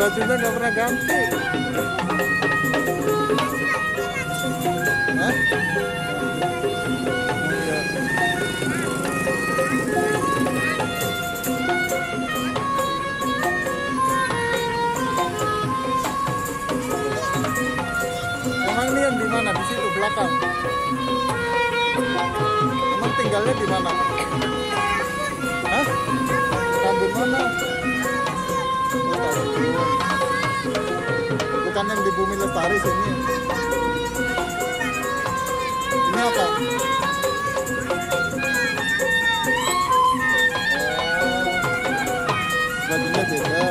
Bajunya nggak pernah ganti. Hah? Emang ini yang di mana? Di situ belakang. Emang tinggalnya di mana? Hah? Rambut mana? Bukan yang di Bumi Lestari sini. Ini apa? Bajunya beda.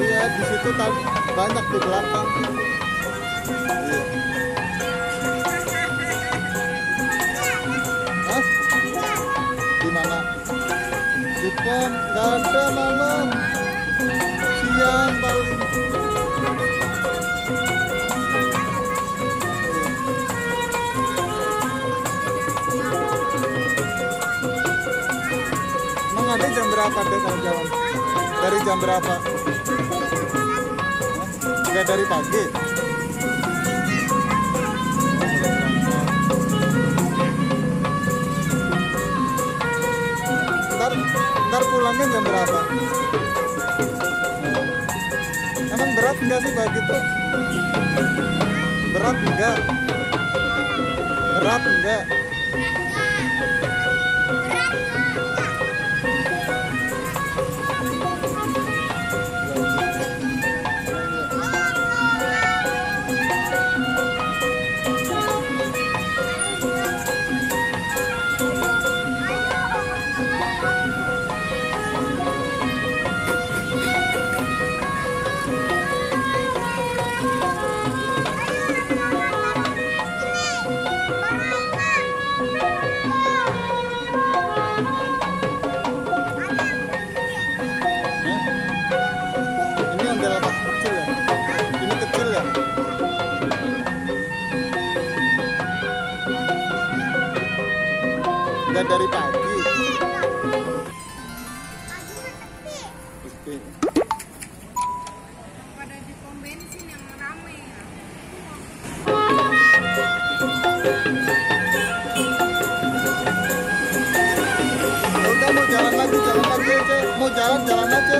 Iya, di situ banyak di belakang. Iya. Hah? Di mana? Di pom, nggak ada malam. Siang paling. Emang ada jam berapa deh kalau jalan? Dari jam berapa? Nggak dari pagi? Ntar pulangnya jam berapa? Emang berat enggak sih kayak gitu? Berat enggak? Berat enggak? Nggak dari pagi. Pada di pom bensin yang ramai ya. Udah mau jalan lagi aja. Mau jalan aja.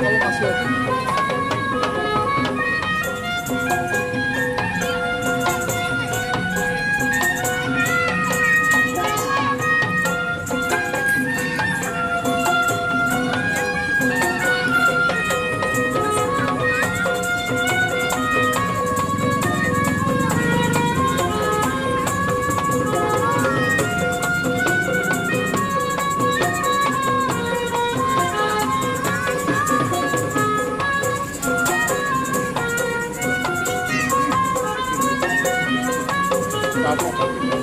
Kalau masih ada. Kapok.